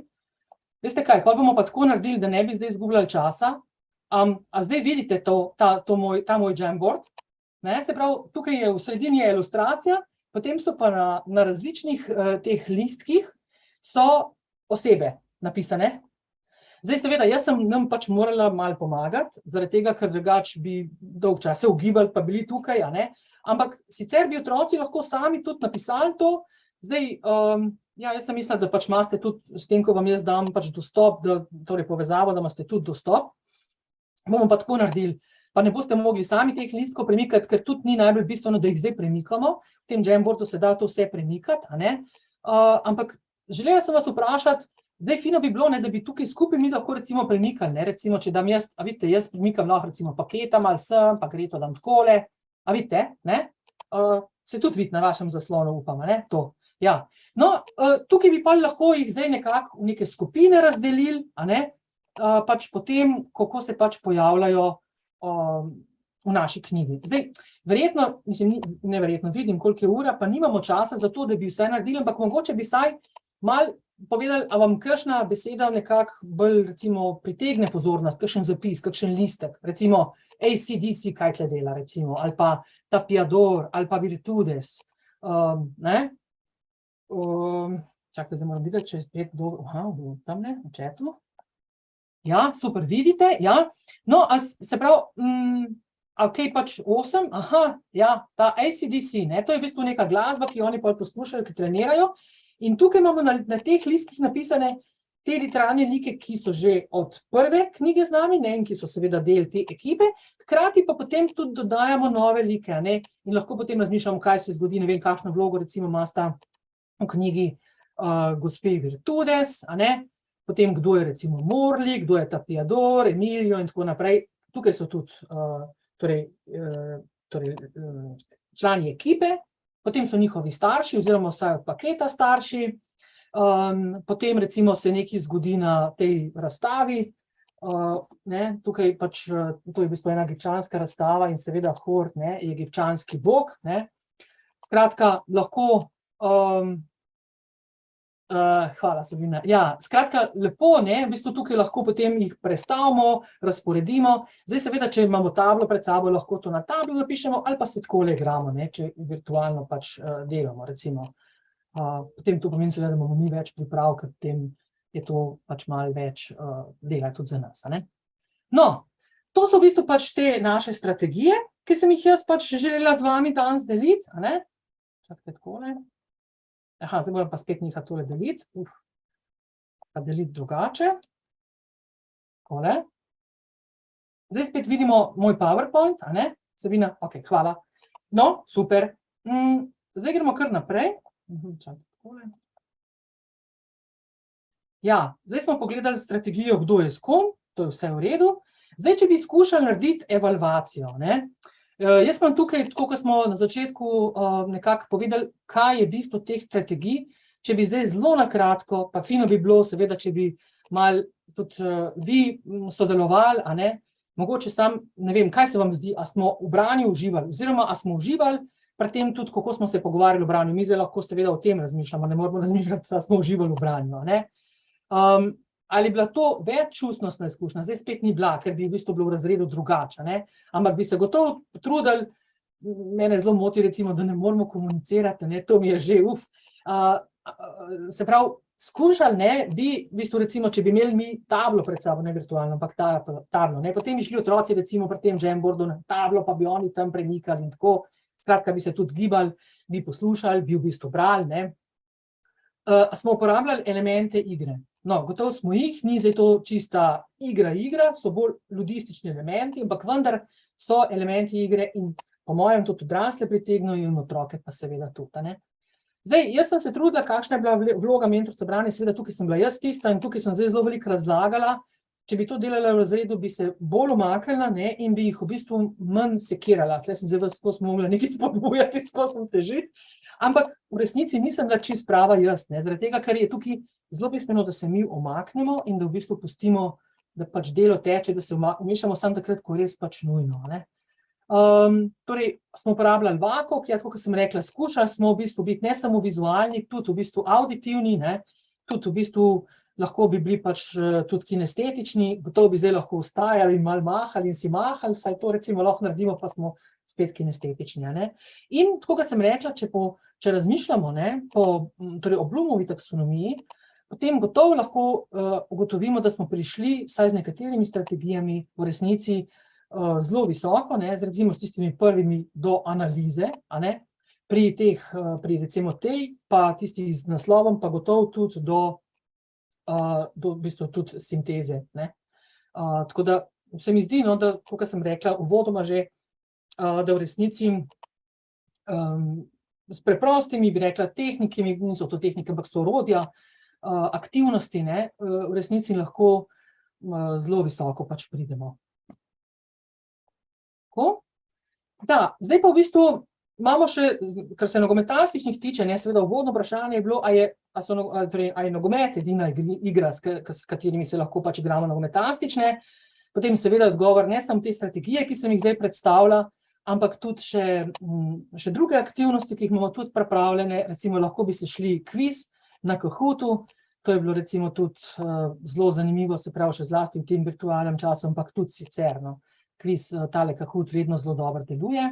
Veste kaj, pa bomo pa tako naredili, da ne bi zdaj izgubljali časa. A zdaj vidite ta moj Jamboard? Ne, se pravi, tukaj je v sredini je ilustracija, potem so pa na različnih teh listkih so osebe napisane. Zdaj, seveda, jaz sem nam pač morala malo pomagati, zaradi tega, ker drugače bi dolgo časa se ugibali pa bili tukaj, a ne. Ampak sicer bi otroci lahko sami tudi napisali to. Zdaj, ja, jaz sem mislila, da pač imate tudi s tem, ko vam jaz dam pač dostop, torej povezavo, da imate tudi dostop. Bomo pa tako naredili, pa ne boste mogli sami teh listkov premikati, ker tudi ni najbolj bistveno, da jih zdaj premikamo. V tem Jamboardu se da to vse premikati, a ne. Ampak želela sem vas vprašati, zdaj fino bi bilo, ne, da bi tukaj skupaj mi lahko recimo premikali, ne, recimo, če dam jaz, a vidite, jaz premikam lahko recimo paketa malo sem, pa gre to dam takole, a vidite, ne, se tudi vidi na vašem zaslonu, upam, ne, to, ja. No, tukaj bi pa lahko jih zdaj nekako v neke skupine razdelili, a ne, pač potem, kako se pač pojavljajo v naši knjigi. Zdaj, verjetno, neverjetno, vidim, koliko je ura, pa nimamo časa za to, da bi vse naredili, ampak mogoče bi vsaj malo povedali, a vam kakšna beseda nekako bolj, recimo, pritegne pozornost, kakšen zapis, kakšen listek, recimo AC/DC, kaj tle dela, recimo, ali pa Tapiador, ali pa Virtudes, ne. Čakajte, zdaj moram videti, če je spet tamle, v chatu. Ja, super, vidite, ja. No, se pravi, okej, pač 8, ja, ta AC/DC, ne, to je v bistvu neka glasba, ki oni pol poslušajo, ki trenirajo. In tukaj imamo na teh listkih napisane te literarne like, ki so že od prve knjige z nami, ne, in ki so seveda del te ekipe, hkrati pa potem tudi dodajamo nove like, a ne, in lahko potem razmišljamo, kaj se zgodi, ne vem, kakšno vlogo recimo imata v knjigi gospe Virtudes, a ne, potem kdo je recimo Morley, kdo je Tapiador, Emilio in tako naprej. Tukaj so tudi člani ekipe, potem so njihovi starši oziroma vsaj od paketa starši, potem recimo se nekaj zgodi na tej razstavi, ne, tukaj pač, to je v bistvu ena egipčanska razstava in seveda Hord, ne, je egipčanski bog, ne. Skratka, lahko, hvala, Sabina, ja, skratka, lepo, ne, v bistvu tukaj lahko potem jih prestavimo, razporedimo. Zdaj seveda, če imamo tablo pred sabo, lahko to na tablo napišemo ali pa se takole igramo, ne, če virtualno pač delamo, recimo. Potem to pomeni seveda, da imamo mi več priprav, ker potem je to pač malo več dela tudi za nas, a ne. No, to so v bistvu pač te naše strategije, ki sem jih jaz pač želela z vami danes deliti, a ne. Čakajte takole. Zdaj moram pa spet nehati tole deliti. Pa deliti drugače. Takole. Zdaj spet vidimo moj PowerPoint, a ne. Sabina, okej, hvala. No, super. Zdaj gremo kar naprej. Čakajte takole. Ja, zdaj smo pogledali strategijo, kdo je s kom, to je vse v redu. Zdaj, če bi skušali narediti evalvacijo, ne. Jaz imam tukaj, tako kot smo na začetku nekako povedali, kaj je bistvo teh strategij, če bi zdaj zelo na kratko, pa fino bi bilo seveda, če bi malo tudi vi sodelovali, a ne, mogoče sam, ne vem, kaj se vam zdi, a smo v branju uživali, oziroma a smo uživali pri tem tudi, kako smo se pogovarjali o branju. Mi zdaj lahko seveda o tem razmišljamo, ne moramo razmišljati, da smo uživali v branju, a ne. Ali je bila to več čustnostna izkušnja? Zdaj spet ni bila, ker bi v bistvu bilo v razredu drugače, ne? Ampak bi se gotovo trudili, mene zelo moti recimo, da ne moramo komunicirati, ne? To mi je že se pravi, skušali, ne, bi v bistvu recimo, če bi imeli mi tablo pred sabo, ne virtualno, ampak tablo, ne, potem bi šli otroci recimo pri tem Jamboardu na tablo, pa bi oni tam premikali in tako, skratka bi se tudi gibali, bi poslušali, bi v bistvu brali, ne. Smo uporabljali elemente igre. No, gotovo smo jih, ni zdaj to čista igra, so bolj ludistični elementi, ampak vendar so elementi igre in po mojem tudi odrasle pritegnejo in otroke pa seveda tudi, ne. Zdaj, jaz sem se trudila, kakšna je bila vloga mentorice branja, seveda tukaj sem bila jaz tista in tukaj sem zdaj zelo veliko razlagala, če bi to delala v razredu, bi se bolj umaknila, ne, in bi jih v bistvu manj sekirala. Tle sem zdaj skozi mogla nekaj spodbujati, skozi sem težiti, ampak v resnici nisem bila čisto prava jaz, ne, zaradi tega, ker je tukaj zelo bistveno, da se mi umaknemo in da v bistvu pustimo, da pač delo teče, da se vmešamo samo takrat, ko je res pač nujno, ne. Torej, smo uporabljali vako, ki je, tako kot sem rekla, skušali smo v bistvu biti ne samo vizualni, tudi v bistvu auditivni, ne, tudi v bistvu lahko bi bili pač tudi kinestetični, gotovo bi zdaj lahko vstajali in malo mahali in si mahali, vsaj to recimo lahko naredimo, pa smo spet kinestetični, ne. In tako kot sem rekla, če razmišljamo, ne, torej o Bloomovi taksonomiji, potem gotovo lahko ugotovimo, da smo prišli vsaj z nekaterimi strategijami v resnici zelo visoko, ne, recimo s tistimi prvimi do analize, a ne, pri recimo tej, pa tisti z naslovom, pa gotovo tudi do v bistvu tudi sinteze, ne. Tako da se mi zdi, no, da, kot sem rekla, uvodoma že, da v resnici s preprostimi, bi rekla, tehnikami, niso to tehnike, ampak so orodja, aktivnosti, ne, v resnici lahko zelo visoko pač pridemo. Tako. Da, zdaj pa v bistvu imamo še, kar se nogometastičnih tiče, ne, seveda uvodno vprašanje je bilo, a je nogomet edina igra, s katerimi se lahko pač igramo nogometastične, potem seveda odgovor, ne samo te strategije, ki sem jih zdaj predstavila, ampak tudi še druge aktivnosti, ki jih imamo tudi pripravljene, recimo lahko bi se šli kviz na Kahootu, to je bilo recimo tudi zelo zanimivo, se pravi še zlasti v tem virtualnem času, ampak tudi sicer, no, kviz tale Kahoot vedno zelo dobro deluje.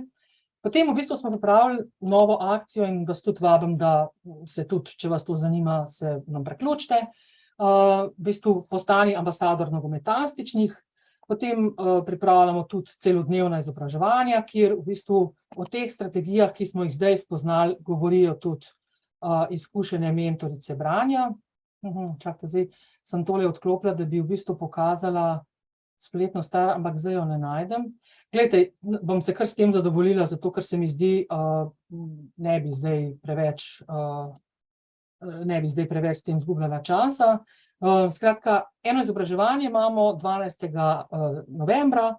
Potem v bistvu smo pripravili novo akcijo in vas tudi vabim, da se tudi, če vas to zanima, se nam priključite. V bistvu postani ambasador nogometastičnih, potem pripravljamo tudi celodnevna izobraževanja, kjer v bistvu o teh strategijah, ki smo jih zdaj spoznali, govorijo tudi izkušene mentorice branja. Čakajte, zdaj sem tole odklopila, da bi v bistvu pokazala spletno stvar, ampak zdaj jo ne najdem. Glejte, bom se kar s tem zadovoljila, zato ker se mi zdi, ne bi zdaj preveč s tem izgubljala časa. Skratka, eno izobraževanje imamo 12. novembra,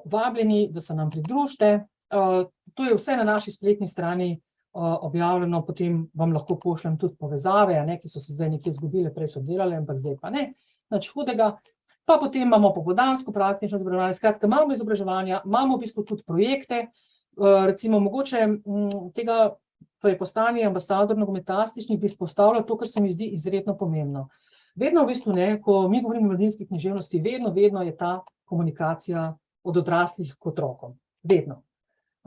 vabljeni, da se nam pridružite. To je vse na naši spletni strani objavljeno, potem vam lahko pošljem tudi povezave, ki so se zdaj nekje izgubile, prej so delale, ampak zdaj pa ne, nič hudega. Pa potem imamo popoldansko praktično izobraževanje, skratka, imamo izobraževanja, imamo v bistvu tudi projekte, recimo mogoče tega, torej postanje ambasador nogometastičnih, bi izpostavila to, kar se mi zdi izredno pomembno. Vedno v bistvu ne, ko mi govorimo o mladinski književnosti, vedno je ta komunikacija od odraslih k otrokom. Vedno.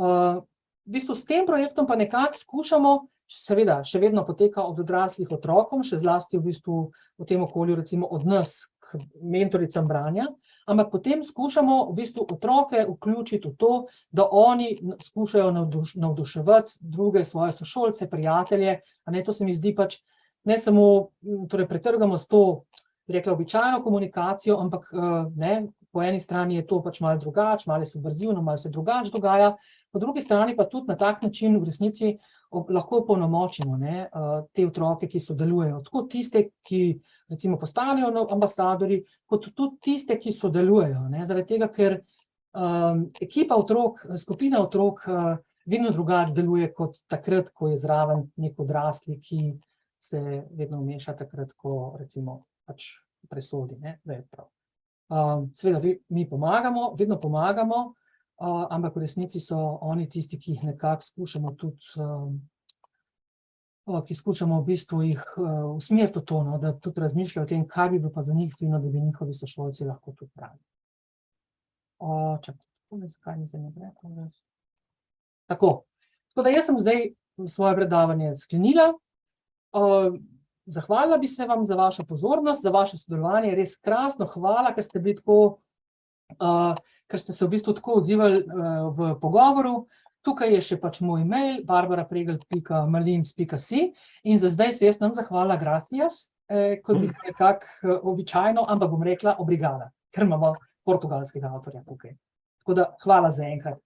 V bistvu s tem projektom pa nekako skušamo seveda še vedno poteka od odraslih otrokom, še zlasti v bistvu v tem okolju, recimo od nas k mentoricam branja, ampak potem skušamo v bistvu otroke vključiti v to, da oni skušajo navduševati druge svoje sošolce, prijatelje, a ne, to se mi zdi pač ne samo, torej pretrgamo s to, bi rekla, običajno komunikacijo, ampak ne, po eni strani je to pač malo drugače, malo subverzivno, malo se drugače dogaja, po drugi strani pa tudi na tak način v resnici lahko opolnomočimo te otroke, ki sodelujejo. Tako tiste, ki recimo postanejo ambasadorji, kot tudi tiste, ki sodelujejo. Zaradi tega, ker ekipa otrok, skupina otrok vedno drugače deluje kot takrat, ko je zraven nek odrasli, ki se vedno vmeša takrat, ko recimo pač presodi, da je prav. Seveda mi pomagamo, vedno pomagamo, ampak v resnici so oni tisti, ki jih nekako skušamo tudi, ki skušamo v bistvu jih usmeriti v to, da tudi razmišljajo o tem, kaj bi bilo pa za njih fino, da bi njihovi sošolci lahko tudi brali. Zakaj mi se ne gre? Tako da jaz sem zdaj svoje predavanje sklenila. Zahvalila bi se vam za vašo pozornost, za vaše sodelovanje, res krasno, hvala, ker ste bili tako, ker ste se v bistvu tako odzivali v pogovoru. Tukaj je še pač moj mail, barbara.pregl.malins.si, in za zdaj se jaz nam zahvala gracias, kot bi nekako običajno, ampak bom rekla obrigada, ker imamo portugalskega avtorja tukaj. Tako da hvala za enkrat.